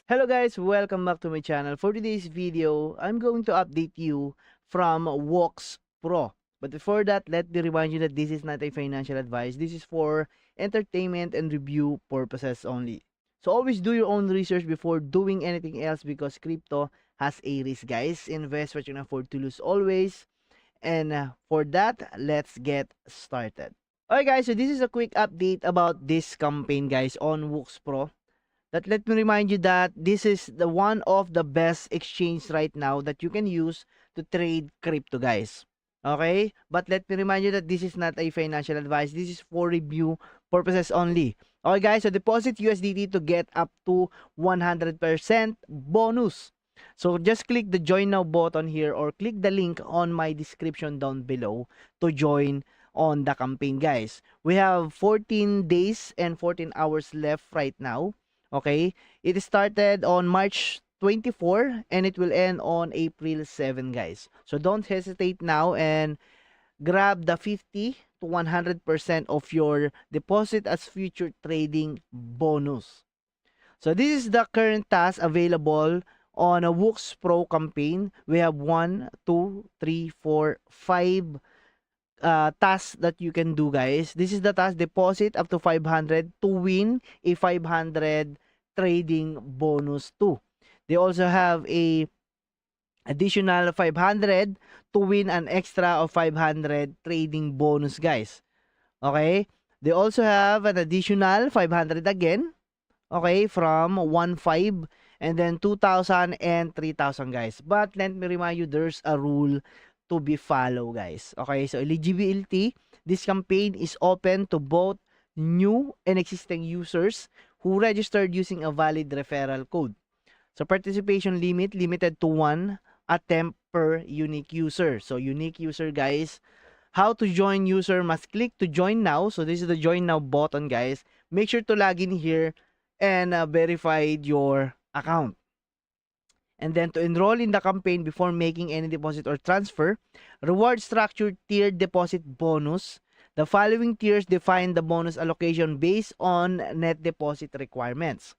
Hello guys, welcome back to my channel. For today's video, I'm going to update you from Wux Pro. But before that, let me remind you that this is not a financial advice. This is for entertainment and review purposes only. So always do your own research before doing anything else because crypto has a risk, guys. Invest what you can afford to lose always. And for that, let's get started. Alright guys, so this is a quick update about this campaign guys on Wux Pro. That let me remind you that this is the one of the best exchange right now that you can use to trade crypto guys. Okay? But let me remind you that this is not a financial advice. This is for review purposes only. Okay guys, so deposit USDT to get up to 100% bonus. So just click the join now button here or click the link on my description down below to join on the campaign guys. We have 14 days and 14 hours left right now. Okay, it started on March 24 and it will end on April 7 guys. So don't hesitate now and grab the 50 to 100% of your deposit as future trading bonus. So this is the current task available on a Wux Pro campaign. We have 1, 2, 3, 4, 5 tasks that you can do guys. This is the task: deposit up to 500 to win a 500 trading bonus too. They also have a additional 500 to win an extra of 500 trading bonus guys. Okay? They also have an additional 500 again. Okay, from 1.5 and then 2,000 and 3,000 guys. But let me remind you, there's a rule to be followed guys. Okay, so eligibility, this campaign is open to both new and existing users who registered using a valid referral code. So participation limit limited to 1 attempt per unique user. So unique user guys, how to join user must click to join now. So this is the join now button guys. Make sure to log in here and verified your account. And then to enroll in the campaign before making any deposit or transfer, reward structure tiered deposit bonus. The following tiers define the bonus allocation based on net deposit requirements.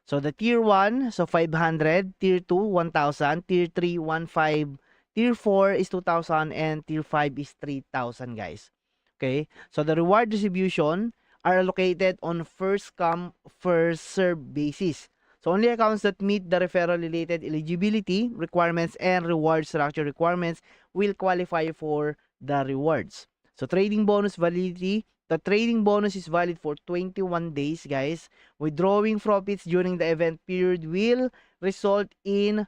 So the tier 1, so 500, tier 2, 1,000, tier 3, 1,500, tier 4 is 2,000, and tier 5 is 3,000 guys. Okay, so the reward distribution are allocated on first come, first serve basis. So only accounts that meet the referral related eligibility requirements and reward structure requirements will qualify for the rewards. So trading bonus validity, the trading bonus is valid for 21 days guys. Withdrawing profits during the event period will result in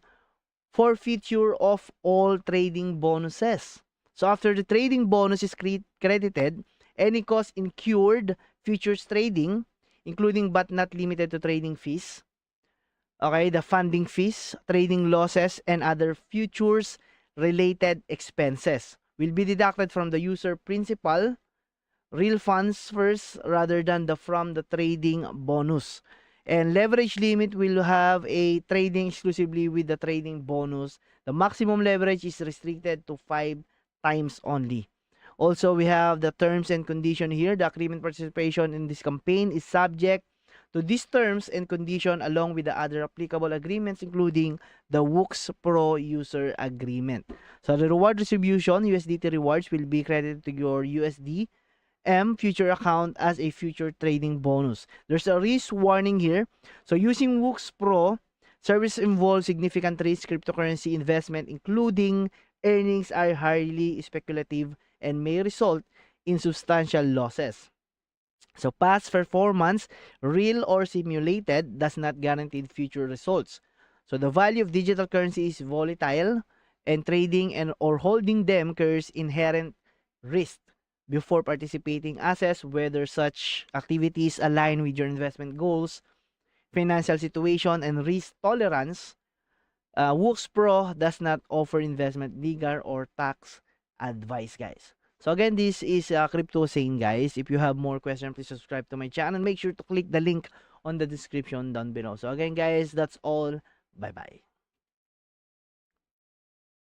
forfeiture of all trading bonuses. So after the trading bonus is credited, any cost incurred futures trading, including but not limited to trading fees, okay, the funding fees, trading losses, and other futures related expenses will be deducted from the user principal real funds first rather than from the trading bonus. And leverage limit will have a trading exclusively with the trading bonus. The maximum leverage is restricted to 5 times only. Also, we have the terms and condition here. The agreement participation in this campaign is subject to these terms and condition along with the other applicable agreements, including the Wux Pro user agreement. So the reward distribution, USDT rewards will be credited to your USD future account as a future trading bonus. There's a risk warning here. So using Wux Pro service involves significant risk. Cryptocurrency investment, including earnings, are highly speculative and may result in substantial losses. So past performance, real or simulated, does not guarantee future results. So the value of digital currency is volatile, and trading and or holding them carries inherent risk. Before participating, assess whether such activities align with your investment goals, financial situation, and risk tolerance. Wux Pro does not offer investment, legal, or tax advice, guys. So again, this is Crypto Sane, guys. If you have more questions, please subscribe to my channel. Make sure to click the link on the description down below. So again, guys, that's all. Bye-bye.